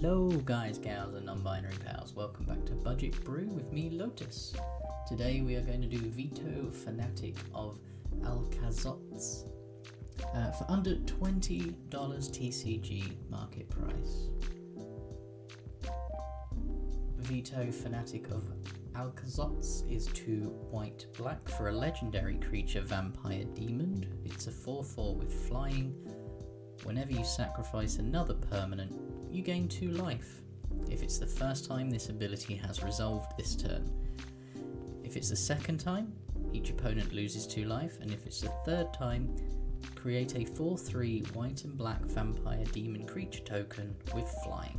Hello guys, gals and non-binary pals, welcome back to Budget Brew with me, Lotus. Today we are going to do Vito, Fanatic of Aclazotz for under $20 TCG market price. Vito, Fanatic of Aclazotz is 2 white-black for a legendary creature vampire demon. It's a 4/4 with flying. Whenever you sacrifice another permanent, you gain 2 life. If it's the first time, this ability has resolved this turn. If it's the second time, each opponent loses 2 life, and if it's the third time, create a 4/3 white and black vampire demon creature token with flying.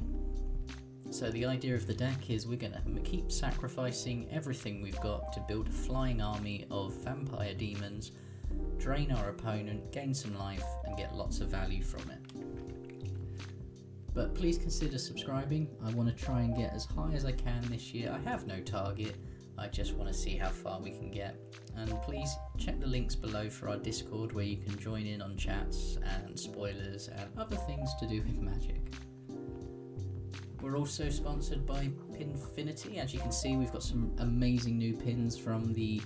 So the idea of the deck is we're going to keep sacrificing everything we've got to build a flying army of vampire demons, drain our opponent, gain some life, and get lots of value from it. But please consider subscribing. I want to try and get as high as I can this year. I have no target, I just want to see how far we can get. And please check the links below for our Discord where you can join in on chats and spoilers and other things to do with Magic. We're also sponsored by Pinfinity. As you can see, we've got some amazing new pins from the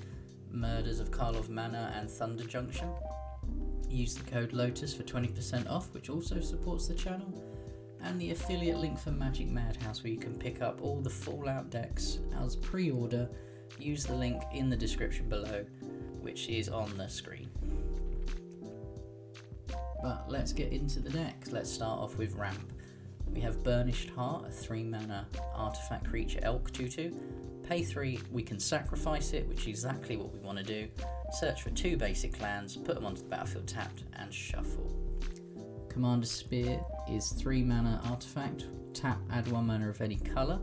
Murders of Karlov Manor and Thunder Junction. Use the code Lotus for 20% off, which also supports the channel, and the affiliate link for Magic Madhouse where you can pick up all the Fallout decks as pre-order. Use the link in the description below, which is on the screen. But let's get into the decks. Let's start off with Ramp. We have Burnished Heart, a 3-mana artifact creature elk 2/2. Pay 3, we can sacrifice it, which is exactly what we want to do. Search for 2 basic lands, put them onto the battlefield tapped, and shuffle. Commander's Spear is 3-mana artifact. Tap, add 1 mana of any colour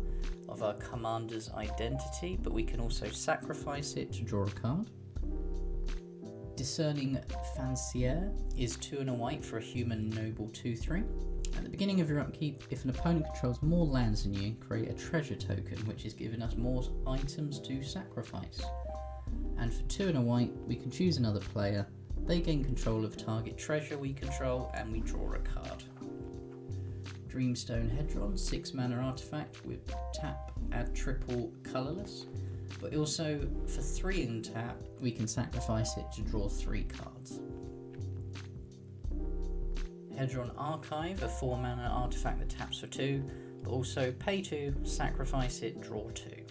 of our commander's identity, but we can also sacrifice it to draw a card. Discerning Fancier is 2 and a white for a human noble 2/3. At the beginning of your upkeep, if an opponent controls more lands than you, create a treasure token, which is giving us more items to sacrifice. And for 2 and a white, we can choose another player. They gain control of target treasure we control, and we draw a card. Dreamstone Hedron, 6-mana artifact with tap, add triple colourless. But also, for 3 and tap, we can sacrifice it to draw 3 cards. Hedron Archive, a 4-mana artifact that taps for 2, but also pay 2, sacrifice it, draw 2.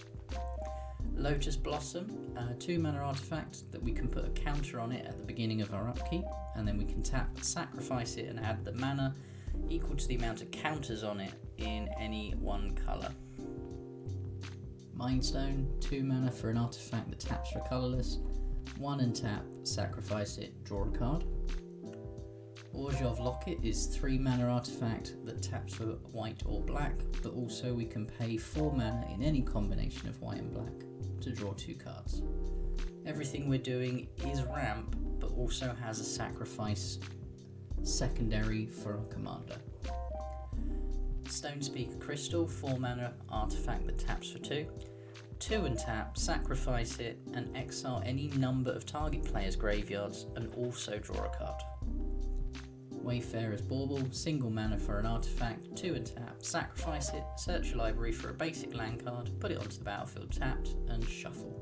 Lotus Blossom, a 2-mana artifact that we can put a counter on it at the beginning of our upkeep, and then we can tap, sacrifice it, and add the mana equal to the amount of counters on it in any one colour. Mindstone, 2 mana for an artifact that taps for colourless, 1 and tap, sacrifice it, draw a card. Orzhov Locket is 3-mana artifact that taps for white or black, but also we can pay 4 mana in any combination of white and black to draw 2 cards. Everything we're doing is ramp, but also has a sacrifice secondary for our commander. Stonespeaker Crystal, 4-mana artifact that taps for 2. 2 and tap, sacrifice it, and exile any number of target players' graveyards, and also draw a card. Wayfarer's Bauble, single mana for an artifact, 2 and tap, sacrifice it, search your library for a basic land card, put it onto the battlefield tapped, and shuffle.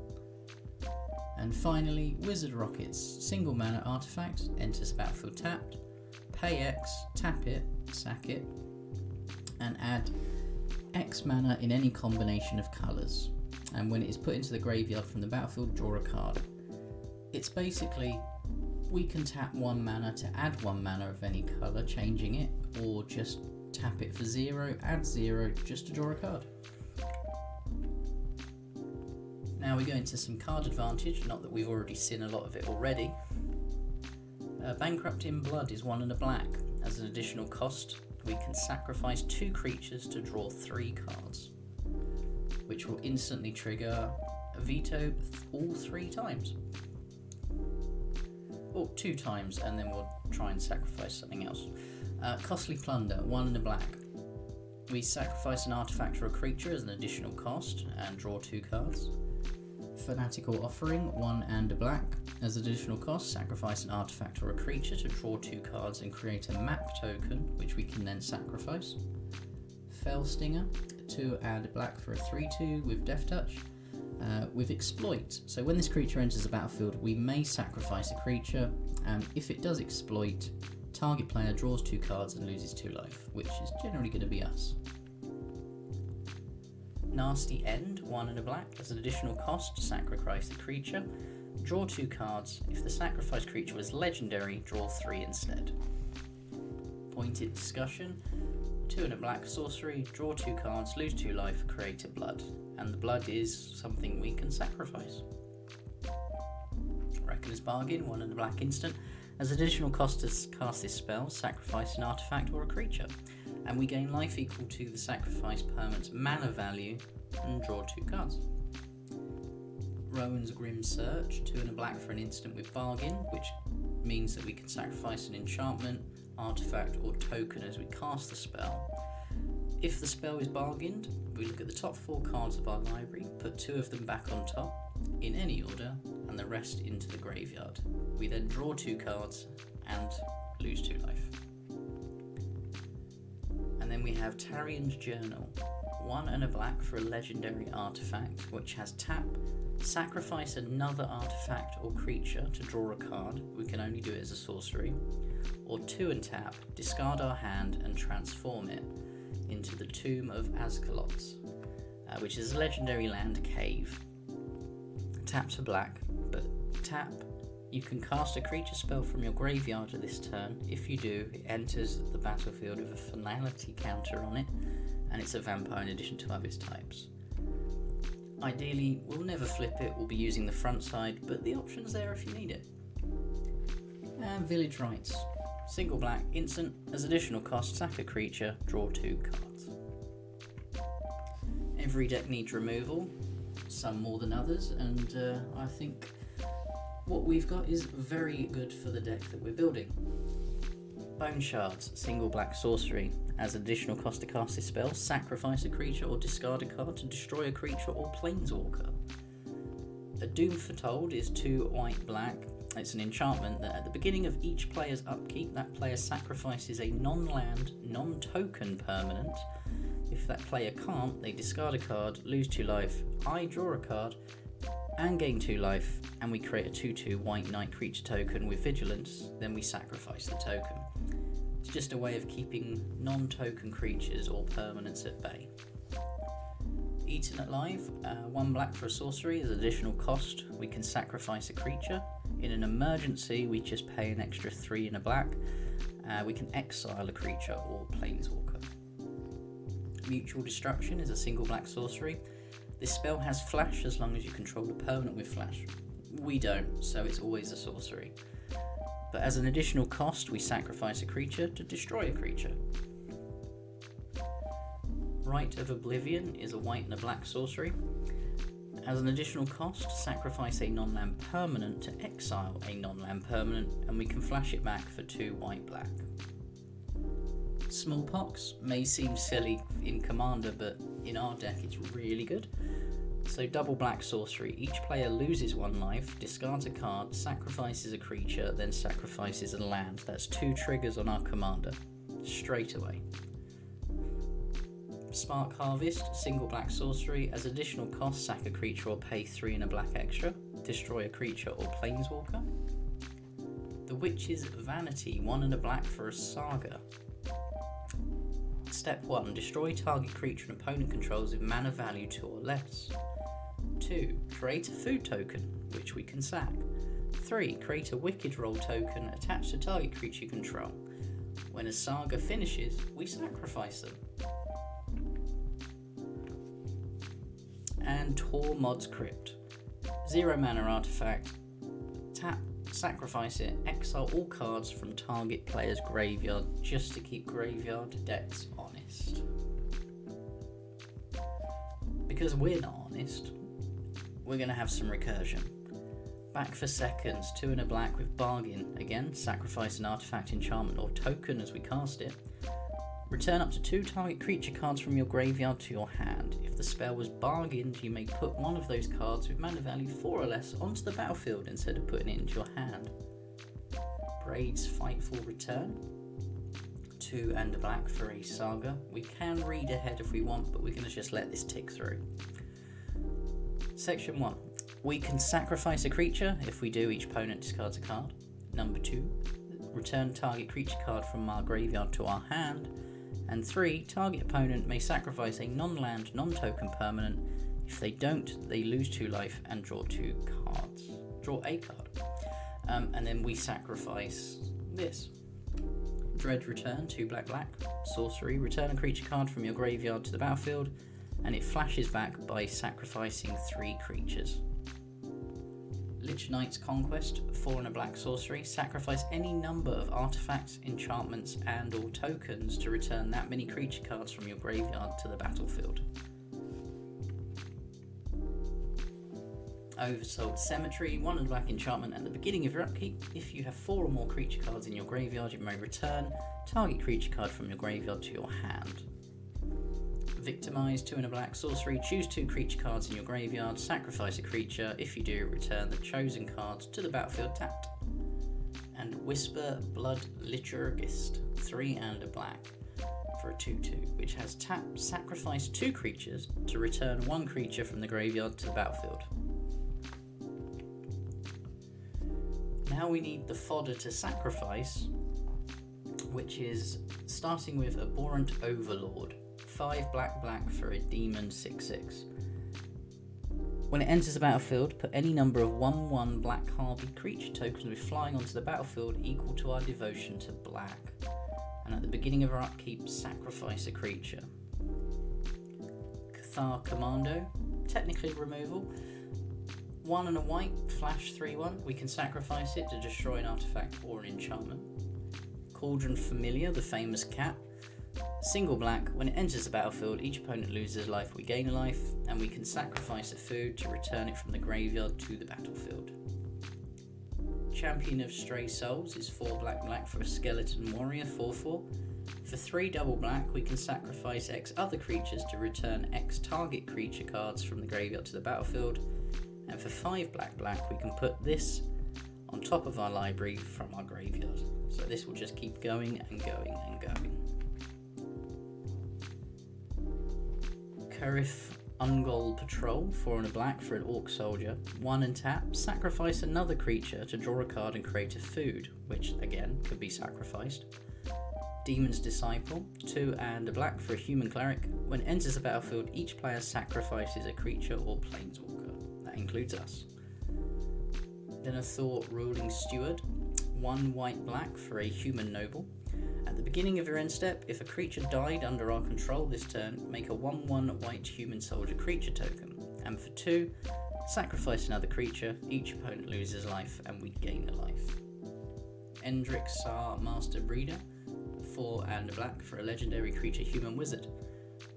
And finally, Wizard Rockets, single mana artifact, enters the battlefield tapped, pay X, tap it, sack it, and add X mana in any combination of colours. And when it is put into the graveyard from the battlefield, draw a card. It's basically, we can tap 1 mana to add 1 mana of any colour, changing it, or just tap it for 0, add 0, just to draw a card. Now we go into some card advantage, not that we've already seen a lot of it already. Bankrupt in Blood is 1 and a black. As an additional cost, we can sacrifice 2 creatures to draw 3 cards, which will instantly trigger a Vito all 3 times. Or 2 times, and then we'll try and sacrifice something else. Costly Plunder, 1 and a black. We sacrifice an artifact or a creature as an additional cost and draw 2 cards. Fanatical Offering, 1 and a black. As additional cost, sacrifice an artifact or a creature to draw 2 cards and create a map token, which we can then sacrifice. Fell Stinger, 2 and a black for a 3/2 with Death Touch. With Exploit, so when this creature enters the battlefield, we may sacrifice a creature, and if it does exploit, target player draws 2 cards and loses 2 life, which is generally going to be us. Nasty End, 1 and a black, as an additional cost, sacrifice the creature, draw 2 cards. If the sacrificed creature was legendary, draw 3 instead. Pointed Discussion, 2 and a black sorcery, draw 2 cards, lose 2 life, create a blood. And the blood is something we can sacrifice. Reckoner's Bargain, 1 and a black instant. As additional cost to cast this spell, sacrifice an artifact or a creature, and we gain life equal to the sacrifice permanent's mana value and draw 2 cards. Rowan's Grim Search, 2 and a black for an instant with Bargain, which means that we can sacrifice an enchantment, artifact or token as we cast the spell. If the spell is bargained, we look at the top 4 cards of our library, put 2 of them back on top, in any order, and the rest into the graveyard. We then draw 2 cards and lose 2 life. And then we have Tarian's Journal, 1 and a black for a legendary artifact, which has tap, sacrifice another artifact or creature to draw a card, we can only do it as a sorcery, or 2 and tap, discard our hand and transform it into the Tomb of Aclazotz, which is a legendary land cave. Tap's a black, but tap, you can cast a creature spell from your graveyard at this turn. If you do, it enters the battlefield with a finality counter on it, and it's a vampire in addition to other types. Ideally, we'll never flip it, we'll be using the front side, but the option's there if you need it. And Village Rites. Single black, instant, as additional cost, sack a creature, draw 2 cards. Every deck needs removal, some more than others, and I think what we've got is very good for the deck that we're building. Bone Shards, single black sorcery, as additional cost to cast this spell, sacrifice a creature or discard a card to destroy a creature or planeswalker. A Doom Foretold is 2 white black. It's an enchantment that at the beginning of each player's upkeep, that player sacrifices a non-land, non-token permanent. If that player can't, they discard a card, lose 2 life, I draw a card, and gain 2 life, and we create a 2/2 white knight creature token with vigilance, then we sacrifice the token. It's just a way of keeping non-token creatures or permanents at bay. Eaten Alive, 1 black for a sorcery, as additional cost, we can sacrifice a creature. In an emergency, we just pay an extra 3 and a black. We can exile a creature or planeswalker. Mutual Destruction is a single black sorcery. This spell has flash as long as you control a permanent with flash. We don't, so it's always a sorcery. But as an additional cost, we sacrifice a creature to destroy a creature. Rite of Oblivion is a white and a black sorcery. As an additional cost, sacrifice a non-land permanent to exile a non-land permanent, and we can flash it back for 2 white-black. Smallpox may seem silly in Commander, but in our deck it's really good. So double black sorcery, each player loses 1 life, discards a card, sacrifices a creature, then sacrifices a land. That's 2 triggers on our Commander, straight away. Spark Harvest, single black sorcery, as additional cost, sack a creature or pay 3 and a black extra, destroy a creature or planeswalker. The Witch's Vanity, 1 and a black for a saga. Step 1, destroy target creature an opponent controls with mana value 2 or less. 2, create a food token, which we can sack. 3, create a Wicked Roll token attached to target creature you control. When a saga finishes, we sacrifice them. And Tormod's Crypt. 0 mana artifact, tap, sacrifice it, exile all cards from target player's graveyard just to keep graveyard decks honest. Because we're not honest, we're going to have some recursion. Back for seconds, 2 and a black with bargain. Again, sacrifice an artifact, enchantment or token as we cast it. Return up to 2 target creature cards from your graveyard to your hand. If the spell was bargained, you may put one of those cards with mana value 4 or less onto the battlefield instead of putting it into your hand. Braid's Fightful Return. 2 and a black for a Saga. We can read ahead if we want, but we're going to just let this tick through. Section 1. We can sacrifice a creature. If we do, each opponent discards a card. Number 2. Return target creature card from our graveyard to our hand. And 3. Target opponent may sacrifice a non-land, non-token permanent. If they don't, they lose 2 life and draw 2 cards. Draw a card. And then we sacrifice this. Dread Return, 2 black, sorcery, return a creature card from your graveyard to the battlefield, and it flashes back by sacrificing 3 creatures. Lich Knight's Conquest, 4 and a black sorcery, sacrifice any number of artifacts, enchantments, and or tokens to return that many creature cards from your graveyard to the battlefield. Oversold Cemetery, 1 and a black enchantment. At the beginning of your upkeep, if you have 4 or more creature cards in your graveyard, you may return target creature card from your graveyard to your hand. Victimize, 2 and a black sorcery, choose 2 creature cards in your graveyard, sacrifice a creature. If you do, return the chosen cards to the battlefield tapped. And Whisper Blood Liturgist, 3 and a black for a 2/2, which has tap, sacrifice 2 creatures to return 1 creature from the graveyard to the battlefield. Now we need the fodder to sacrifice, which is starting with Abhorrent Overlord, 5 black for a demon 6/6. When it enters the battlefield, put any number of 1/1 black harpy creature tokens with flying onto the battlefield equal to our devotion to black. And at the beginning of our upkeep, sacrifice a creature. Cathar Commando, technically removal. 1 and a white, flash 3/1. We can sacrifice it to destroy an artifact or an enchantment. Cauldron Familiar, the famous cat. Single black, when it enters the battlefield, each opponent loses life, we gain a life, and we can sacrifice a food to return it from the graveyard to the battlefield. Champion of Stray Souls is 4 black for a skeleton warrior, 4/4. For 3 double black, we can sacrifice X other creatures to return X target creature cards from the graveyard to the battlefield. And for 5 black, we can put this on top of our library from our graveyard. So this will just keep going and going and going. Kurif Ungol Patrol, 4 and a black for an orc soldier. 1 and tap, sacrifice another creature to draw a card and create a food, which again could be sacrificed. Demon's Disciple, 2 and a black for a human cleric. When it enters the battlefield, each player sacrifices a creature or planeswalker. That includes us. Denethor Ruling Steward, 1 white for a human noble. At the beginning of your end step, if a creature died under our control this turn, make a 1/1 white human soldier creature token. And for 2, sacrifice another creature, each opponent loses life and we gain a life. Endrick Sar Master Breeder, 4 and a black for a legendary creature human wizard.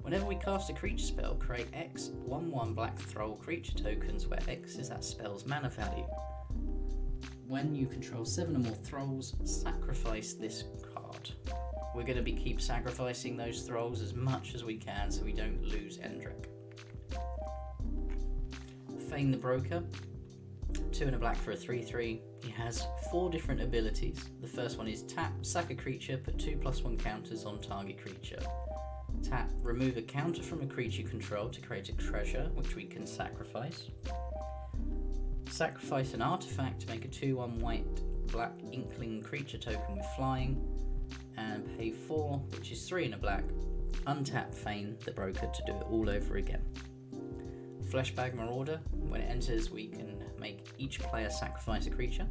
Whenever we cast a creature spell, create X 1/1 black thrall creature tokens where X is that spell's mana value. When you control 7 or more thralls, sacrifice this card. We're going to keep sacrificing those thralls as much as we can so we don't lose Endrick. Fane the Broker, 2 and a black for a 3/3. He has 4 different abilities. The first one is tap, sack a creature, put 2/+1 counters on target creature. Tap, remove a counter from a creature you control to create a treasure, which we can sacrifice. Sacrifice an artifact to make a 2/1 white inkling creature token with flying. And pay 4, which is 3 and a black. Untap Fane the Broker to do it all over again. Fleshbag Marauder, when it enters we can make each player sacrifice a creature.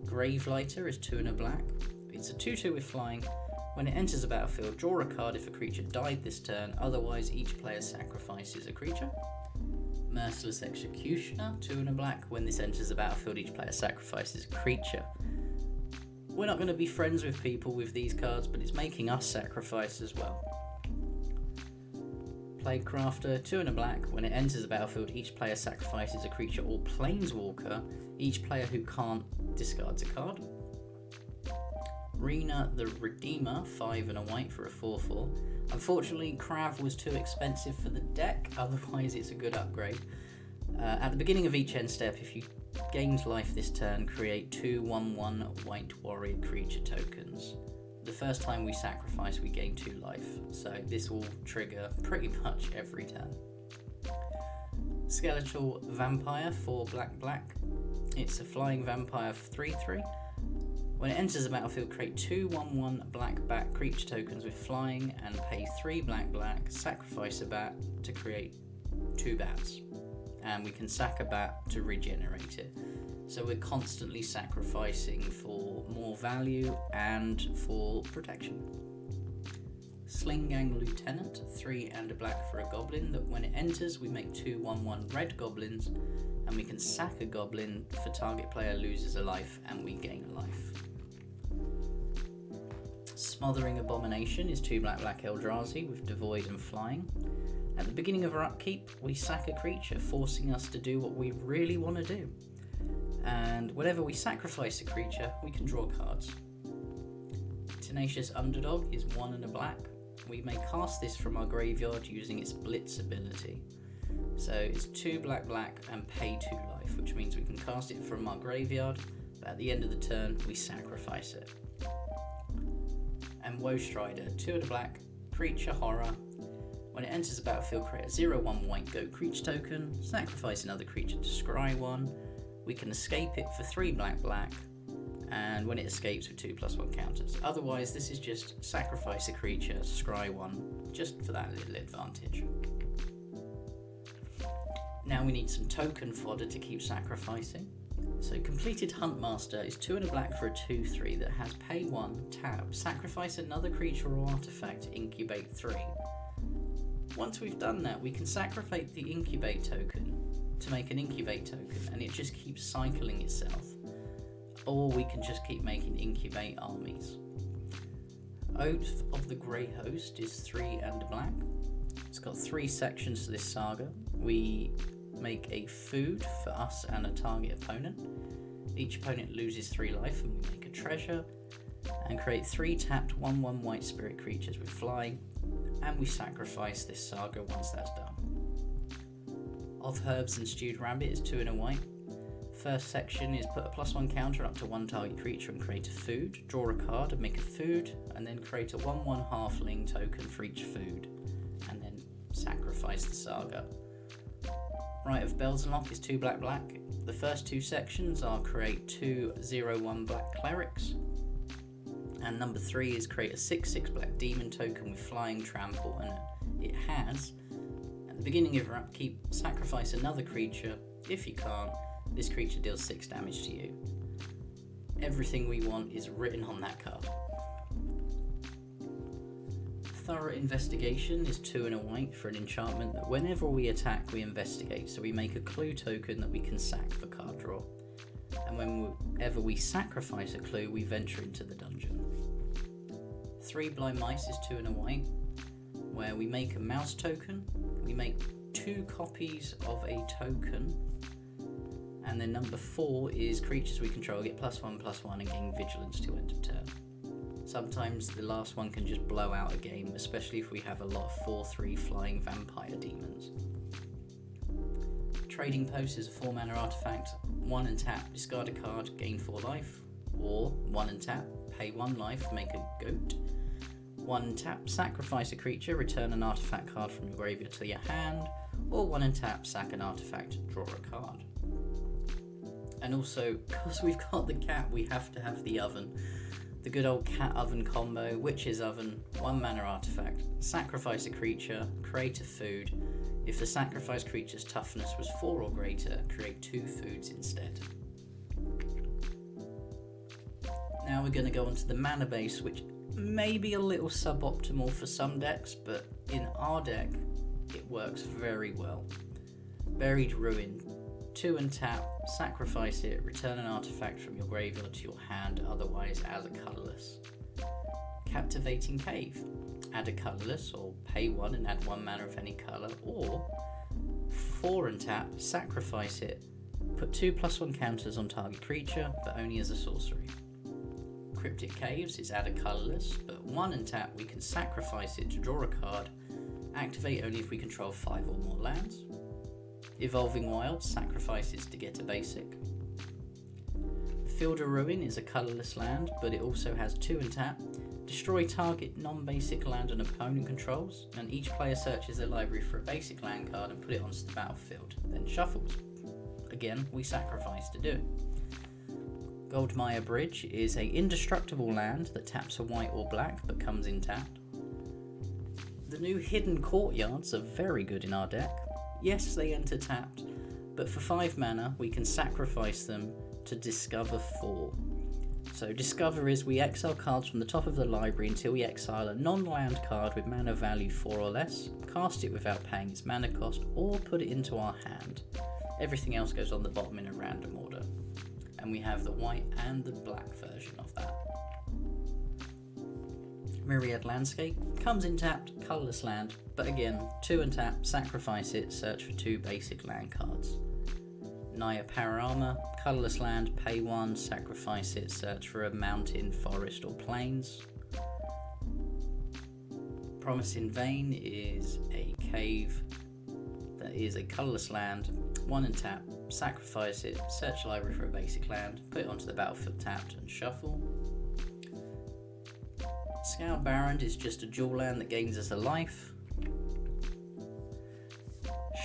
Gravelighter is 2 and a black. It's a 2/2 with flying. When it enters the battlefield, draw a card if a creature died this turn, otherwise each player sacrifices a creature. Merciless Executioner, 2 and a black. When this enters the battlefield, each player sacrifices a creature. We're not going to be friends with people with these cards, but it's making us sacrifice as well. Plaguecrafter, 2 and a black. When it enters the battlefield, each player sacrifices a creature or planeswalker. Each player who can't discards a card. Rena the Redeemer, 5 and a white for a 4/4. Unfortunately, Krav was too expensive for the deck, otherwise it's a good upgrade. At the beginning of each end step, if you gained life this turn, create 2/1/1 white warrior creature tokens. the first time we sacrifice, we gain 2 life. So this will trigger pretty much every turn. Skeletal Vampire for black. It's a flying vampire for 3/3. When it enters the battlefield, create 2 1/1 black bat creature tokens with flying and pay 3 black, sacrifice a bat to create 2 bats. And we can sack a bat to regenerate it. So we're constantly sacrificing for more value and for protection. Sling-Gang Lieutenant, 3 and a black for a goblin, that when it enters we make 2 1/1 red goblins, and we can sack a goblin if a target player loses a life and we gain a life. Smothering Abomination is 2 black Eldrazi with Devoid and Flying. At the beginning of our upkeep, we sack a creature, forcing us to do what we really want to do. And whenever we sacrifice a creature, we can draw cards. Tenacious Underdog is 1 and a black. We may cast this from our graveyard using its Blitz ability. So it's 2 black and pay 2 life, which means we can cast it from our graveyard, but at the end of the turn, we sacrifice it. And Woe Strider, 2 and a black, creature horror. When it enters the battlefield, create a 0/1 white goat creature token, sacrifice another creature to scry 1. We can escape it for 3 black, and when it escapes with 2+1 counters. Otherwise, this is just sacrifice a creature, scry 1, just for that little advantage. Now we need some token fodder to keep sacrificing. So Completed Huntmaster is 2 and a black for a 2/3 that has pay 1, tap, sacrifice another creature or artifact, incubate 3. Once we've done that, we can sacrifice the incubate token to make an incubate token, and it just keeps cycling itself. Or we can just keep making incubate armies. Oath of the Grey Host is 3 and a black. It's got 3 sections to this saga. We make a food for us and a target opponent. Each opponent loses 3 life, and we make a treasure and create 3 tapped 1/1 white spirit creatures with flying, and we sacrifice this saga once that's done. Of Herbs and Stewed Rabbit is 2 and a white. First section is put a +1 counter up to 1 target creature and create a food, draw a card and make a food, and then create a 1/1 halfling token for each food, and then sacrifice the saga. Rite of Belzenlock is 2 black. The first 2 sections are create 2 0/1 black clerics, and number 3 is create a 6/6 black demon token with flying, trample, and it has, at the beginning of your upkeep, sacrifice another creature. If you can't, this creature deals 6 damage to you. Everything we want is written on that card. Thorough Investigation is 2 and a white for an enchantment that whenever we attack, we investigate. So we make a clue token that we can sack for card draw. And whenever we sacrifice a clue, we venture into the dungeon. 3 Blind Mice is 2 and a white, where we make a mouse token. We make 2 copies of a token. And then number 4 is creatures we control get +1/+1 and gain vigilance to end of turn. Sometimes the last one can just blow out a game, especially if we have a lot of 4/3 flying vampire demons. Trading Post is a 4 mana artifact. 1 and tap, discard a card, gain 4 life. Or 1 and tap, pay 1 life, make a goat. 1 and tap, sacrifice a creature, return an artifact card from your graveyard to your hand. Or 1 and tap, sack an artifact, draw a card. And also, because we've got the cat, we have to have the oven. The good old cat oven combo, Witch's Oven, 1 mana artifact, sacrifice a creature, create a food. If the sacrificed creature's toughness was 4 or greater, create 2 foods instead. Now we're going to go on to the mana base, which may be a little suboptimal for some decks, but in our deck, it works very well. Buried Ruin, 2 and tap, sacrifice it, return an artifact from your graveyard to your hand, otherwise as a colourless. Captivating Cave, add a colourless or pay 1 and add 1 mana of any colour, or 4 and tap, sacrifice it, put 2 +1 counters on target creature, but only as a sorcery. Cryptic Caves is add a colourless, but 1 and tap, we can sacrifice it to draw a card, activate only if we control 5 or more lands. Evolving Wilds, sacrifices to get a basic. Field of Ruin is a colourless land, but it also has 2 and tap. Destroy target non-basic land an opponent controls, and each player searches their library for a basic land card and put it onto the battlefield, then shuffles. Again, we sacrifice to do it. Goldmire Bridge is a indestructible land that taps a white or black but comes in tapped. The new hidden courtyards are very good in our deck. Yes, they enter tapped, but for 5 mana we can sacrifice them to discover 4. So discover is we exile cards from the top of the library until we exile a non-land card with mana value 4 or less, cast it without paying its mana cost, or put it into our hand. Everything else goes on the bottom in a random order. And we have the white and the black version of that. Myriad Landscape comes in tapped, colourless land, but again, 2 and tap, sacrifice it, search for 2 basic land cards. Naya Panorama, colourless land, pay 1, sacrifice it, search for a mountain, forest or plains. Promise in Vain is a cave that is a colourless land, 1 and tap, sacrifice it, search library for a basic land, put it onto the battlefield tapped and shuffle. Scout Baron is just a dual land that gains us a life.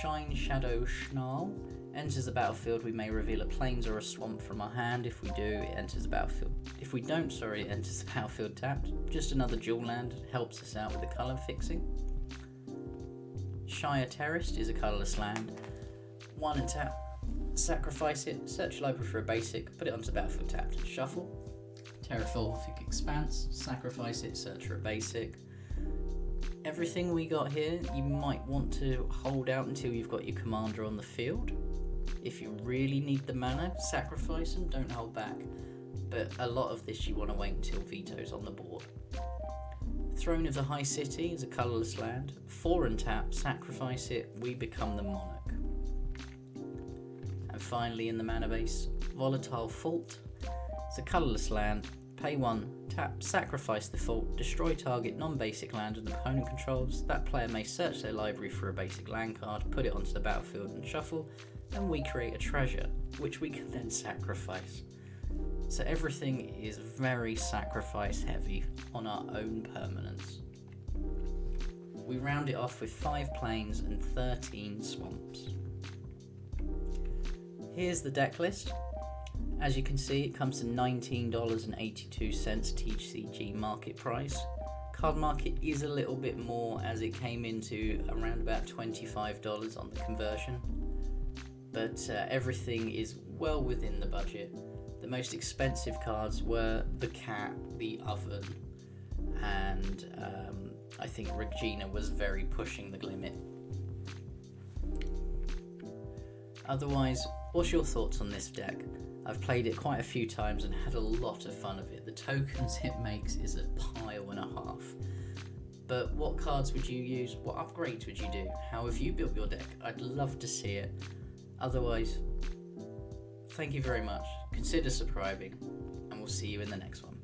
Shine Shadow Schnarl enters the battlefield. We may reveal a plains or a swamp from our hand. If we do, it enters the battlefield. If we don't, it enters the battlefield tapped. Just another dual land, helps us out with the colour fixing. Shire Terraced is a colourless land, 1 and tap, sacrifice it, search library for a basic, put it onto the battlefield tapped and shuffle. Terraformic Expanse, sacrifice it, search for a basic. Everything we got here, you might want to hold out until you've got your commander on the field. If you really need the mana, sacrifice them, don't hold back. But a lot of this you want to wait until Vito's on the board. Throne of the High City is a colourless land, 4 and tap, sacrifice it, we become the monarch. And finally in the mana base, Volatile Fault. It's a colourless land, pay 1, tap, sacrifice the fault, destroy target non-basic land an opponent controls. That player may search their library for a basic land card, put it onto the battlefield and shuffle, and we create a treasure, which we can then sacrifice. So everything is very sacrifice heavy on our own permanence. We round it off with 5 plains and 13 swamps. Here's the deck list. As you can see, it comes to $19.82 TCG market price. Card market is a little bit more as it came into around about $25 on the conversion. But everything is well within the budget. The most expensive cards were the cat, the oven, and I think Regina was very pushing the limit. Otherwise, what's your thoughts on this deck? I've played it quite a few times and had a lot of fun of it. The tokens it makes is a pile and a half. But what cards would you use? What upgrades would you do? How have you built your deck? I'd love to see it. Otherwise, thank you very much. Consider subscribing, and we'll see you in the next one.